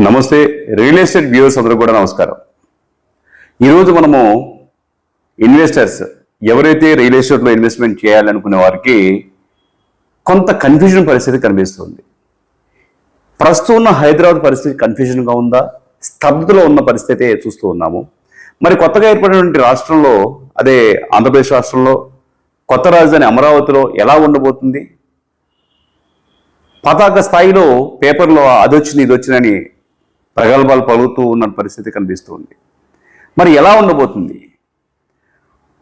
నమస్తే real estate viewers అందరూ కూడా నమస్కారం. ఈరోజు మనము ఇన్వెస్టర్స్ ఎవరైతే రియల్ ఎస్టేట్లో ఇన్వెస్ట్మెంట్ చేయాలనుకునే వారికి కొంత కన్ఫ్యూజన్ పరిస్థితి కనిపిస్తుంది. ప్రస్తుతం ఉన్న హైదరాబాద్ పరిస్థితి కన్ఫ్యూజన్గా ఉందా, స్తబ్దతలో ఉన్న పరిస్థితి చూస్తూ ఉన్నాము. మరి కొత్తగా ఏర్పడినటువంటి రాష్ట్రంలో, అదే ఆంధ్రప్రదేశ్ రాష్ట్రంలో కొత్త రాజధాని అమరావతిలో ఎలా ఉండబోతుంది? పతాక స్థాయిలో పేపర్లో అదొచ్చింది ఇదొచ్చిందని ప్రగల్భాలు పలుకుతూ ఉన్న పరిస్థితి కనిపిస్తుంది. మరి ఎలా ఉండబోతుంది?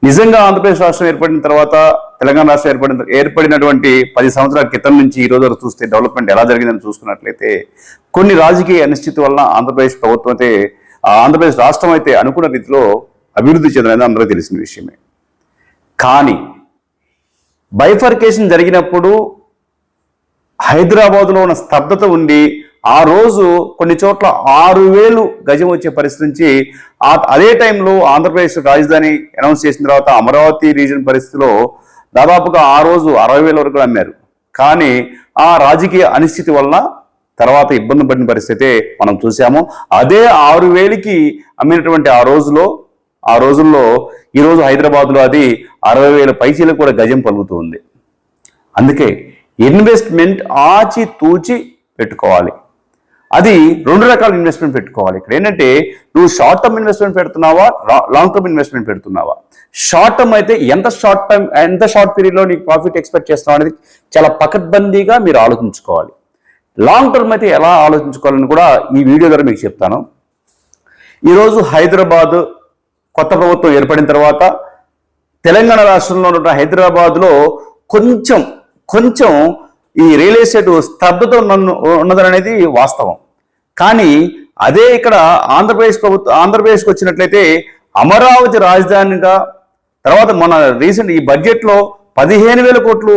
నిజంగా ఆంధ్రప్రదేశ్ రాష్ట్రం ఏర్పడిన తర్వాత, తెలంగాణ రాష్ట్రం ఏర్పడినటువంటి 10 సంవత్సరాల క్రితం నుంచి ఈ రోజు వరకు చూస్తే డెవలప్మెంట్ ఎలా జరిగిందని చూసుకున్నట్లయితే కొన్ని రాజకీయ అనిశ్చితి వలన ఆంధ్రప్రదేశ్ రాష్ట్రం అయితే అనుకున్న రీతిలో అభివృద్ధి చెందలేదని అందరూ తెలిసిన విషయమే. కానీ బైఫర్కేషన్ జరిగినప్పుడు హైదరాబాద్లో ఉన్న స్తబ్దత ఉండి ఆ రోజు కొన్ని చోట్ల 6,000 గజం వచ్చే పరిస్థితి నుంచి అదే టైంలో ఆంధ్రప్రదేశ్ రాజధాని అనౌన్స్ చేసిన తర్వాత అమరావతి రీజన్ పరిస్థితిలో దాదాపుగా ఆ రోజు 60,000 వరకు అమ్మారు. కానీ ఆ రాజకీయ అనిశ్చితి వలన తర్వాత ఇబ్బంది పడిన పరిస్థితి మనం చూసాము. అదే 6,000కి అమ్మినటువంటి ఆ రోజుల్లో ఈరోజు హైదరాబాద్లో అది 60,000 పైచీలకు కూడా గజం పలుకుతుంది. అందుకే ఇన్వెస్ట్మెంట్ ఆచి తూచి పెట్టుకోవాలి. అది 2 రకాల ఇన్వెస్ట్మెంట్ పెట్టుకోవాలి. ఇక్కడ ఏంటంటే నువ్వు షార్ట్ టర్మ్ ఇన్వెస్ట్మెంట్ పెడుతున్నావా, లాంగ్ టర్మ్ ఇన్వెస్ట్మెంట్ పెడుతున్నావా? షార్ట్ టర్మ్ అయితే ఎంత షార్ట్ పీరియడ్లో నీకు ప్రాఫిట్ ఎక్స్పెక్ట్ చేస్తున్నావు అనేది చాలా పకడ్బందీగా మీరు ఆలోచించుకోవాలి. లాంగ్ టర్మ్ అయితే ఎలా ఆలోచించుకోవాలని కూడా ఈ వీడియో ద్వారా మీకు చెప్తాను. ఈరోజు హైదరాబాద్ కొత్త ప్రభుత్వం ఏర్పడిన తర్వాత తెలంగాణ రాష్ట్రంలో ఉన్న హైదరాబాద్లో కొంచెం ఈ రియల్ ఎస్టేట్ స్తబ్దత ఉన్నదనేది వాస్తవం. కానీ అదే ఇక్కడ ఆంధ్రప్రదేశ్కి వచ్చినట్లయితే అమరావతి రాజధానిగా తర్వాత మన రీసెంట్ ఈ బడ్జెట్లో 15,000 కోట్లు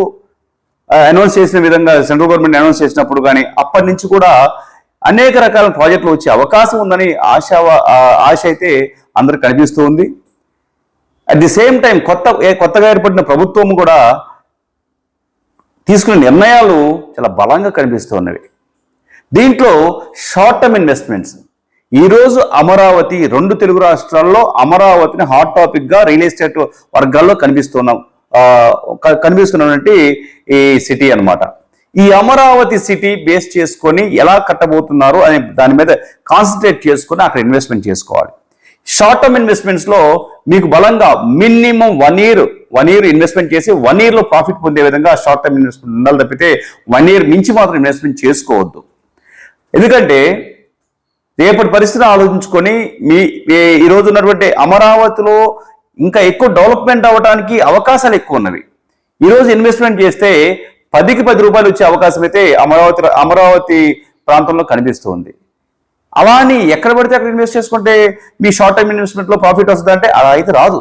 అనౌన్స్ చేసిన విధంగా సెంట్రల్ గవర్నమెంట్ అనౌన్స్ చేసినప్పుడు కానీ అప్పటి నుంచి కూడా అనేక రకాల ప్రాజెక్టులు వచ్చే అవకాశం ఉందని ఆశ అయితే అందరికి కనిపిస్తూ ఉంది. అట్ ది సేమ్ టైం కొత్తగా ఏర్పడిన ప్రభుత్వం కూడా తీసుకునే నిర్ణయాలు చాలా బలంగా కనిపిస్తున్నవి. దీంట్లో షార్ట్ టర్మ్ ఇన్వెస్ట్మెంట్స్ ఈరోజు అమరావతి 2 తెలుగు రాష్ట్రాల్లో అమరావతిని హాట్ టాపిక్గా రియల్ ఎస్టేట్ వర్గాల్లో కనిపిస్తున్నటువంటి ఈ సిటీ అన్నమాట. ఈ అమరావతి సిటీ బేస్ చేసుకొని ఎలా కట్టబోతున్నారు అనే దాని మీద కాన్సన్ట్రేట్ చేసుకొని అక్కడ ఇన్వెస్ట్మెంట్ చేసుకోవాలి. షార్ట్ టర్మ్ ఇన్వెస్ట్మెంట్స్లో మీకు బలంగా మినిమం 1 ఇయర్ ఇన్వెస్ట్మెంట్ చేసి 1 ఇయర్లో ప్రాఫిట్ పొందే విధంగా షార్ట్ టర్మ్ ఇన్వెస్ట్మెంట్ ఉండాలి తప్పితే 1 ఇయర్ మించి మాత్రం ఇన్వెస్ట్మెంట్ చేసుకోవద్దు. ఎందుకంటే రేపటి పరిస్థితిని ఆలోచించుకొని ఈరోజు ఉన్నటువంటి అమరావతిలో ఇంకా ఎక్కువ డెవలప్మెంట్ అవ్వడానికి అవకాశాలు ఎక్కువ ఉన్నవి. ఈరోజు ఇన్వెస్ట్మెంట్ చేస్తే 10కి 10 రూపాయలు వచ్చే అవకాశం అయితే అమరావతి ప్రాంతంలో కనిపిస్తుంది. అలా అని ఎక్కడ పడితే అక్కడ ఇన్వెస్ట్ చేసుకుంటే మీ షార్ట్ టర్మ్ ఇన్వెస్ట్మెంట్లో ప్రాఫిట్ వస్తుందంటే అలా అయితే రాదు.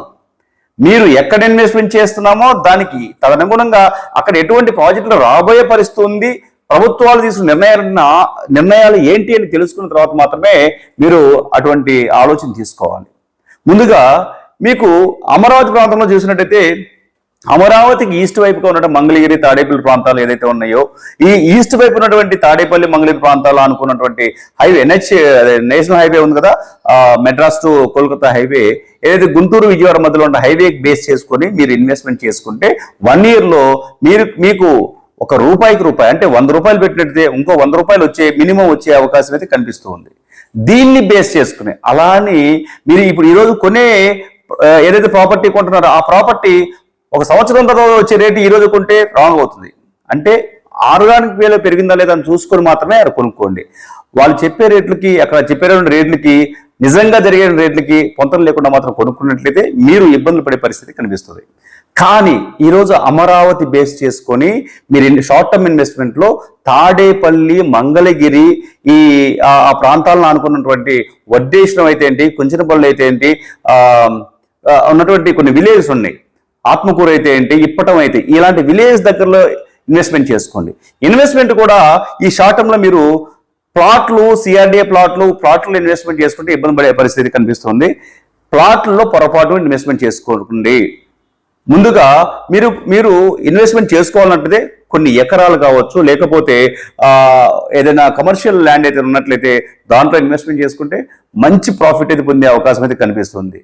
మీరు ఎక్కడ ఇన్వెస్ట్మెంట్ చేస్తున్నామో దానికి తదనుగుణంగా అక్కడ ఎటువంటి ప్రాజెక్టులు రాబోయే పరిస్థితి ఉంది, ప్రభుత్వాలు తీసుకున్న నిర్ణయాలు ఏంటి అని తెలుసుకున్న తర్వాత మాత్రమే మీరు అటువంటి ఆలోచన తీసుకోవాలి. ముందుగా మీకు అమరావతి ప్రాంతంలో చూసినట్టయితే అమరావతికి ఈస్ట్ వైపుగా ఉన్నటువంటి మంగళగిరి, తాడేపల్లి ప్రాంతాలు ఏదైతే ఉన్నాయో ఈ ఈస్ట్ వైపు ఉన్నటువంటి తాడేపల్లి, మంగళగిరి ప్రాంతాలు అనుకున్నటువంటి హైవే నేషనల్ హైవే ఉంది కదా, మెడ్రాస్ టు కోల్కతా హైవే, ఏదైతే గుంటూరు విజయవాడ మధ్యలో ఉన్న హైవే బేస్ చేసుకొని మీరు ఇన్వెస్ట్మెంట్ చేసుకుంటే 1 ఇయర్లో మీకు ఒక రూపాయికి అంటే 100 రూపాయలు పెట్టినట్టే ఇంకో 100 రూపాయలు మినిమం వచ్చే అవకాశం అయితే కనిపిస్తూ ఉంది. దీన్ని బేస్ చేసుకుని అలా అని మీరు ఇప్పుడు ఈరోజు ఏదైతే ప్రాపర్టీ కొంటున్నారో ఆ ప్రాపర్టీ 1 సంవత్సరం తర్వాత వచ్చే రేటు ఈ రోజు కొంటే రాంగ్ అవుతుంది. అంటే ఆర్గానిక్ వేలో పెరిగిందా లేదా అని చూసుకొని మాత్రమే అది కొనుక్కోండి. వాళ్ళు చెప్పే రేట్లకి, అక్కడ చెప్పే రేట్లకి, నిజంగా జరిగే రేట్లకి పొంతన లేకుండా మాత్రం కొనుక్కున్నట్లయితే మీరు ఇబ్బందులు పడే పరిస్థితి కనిపిస్తుంది. కానీ ఈరోజు అమరావతి బేస్ చేసుకొని మీరు షార్ట్ టర్మ్ ఇన్వెస్ట్మెంట్లో తాడేపల్లి, మంగళగిరి ఆ ప్రాంతాలను అనుకున్నటువంటి వడ్డేశ్వరం అయితే ఏంటి, కుంచనపల్లి అయితే ఏంటి, ఉన్నటువంటి కొన్ని విలేజెస్ ఉన్నాయి, ఆత్మకూరు అయితే ఏంటి, ఇప్పటం అయితే ఇలాంటి విలేజ్ దగ్గరలో ఇన్వెస్ట్మెంట్ చేసుకోండి. ఇన్వెస్ట్మెంట్ కూడా ఈ షార్ట్ టర్మ్లో మీరు ప్లాట్లు, సిఆర్డిఏ ప్లాట్లు ఇన్వెస్ట్మెంట్ చేసుకుంటే ఇబ్బంది పడే పరిస్థితి కనిపిస్తుంది. ప్లాట్లలో పొరపాటు ఇన్వెస్ట్మెంట్ చేసుకోండి. ముందుగా మీరు ఇన్వెస్ట్మెంట్ చేసుకోవాలంటే కొన్ని ఎకరాలు కావచ్చు, లేకపోతే ఏదైనా కమర్షియల్ ల్యాండ్ అయితే ఉన్నట్లయితే దాంట్లో ఇన్వెస్ట్మెంట్ చేసుకుంటే మంచి ప్రాఫిట్ అయితే పొందే అవకాశం అయితే కనిపిస్తుంది.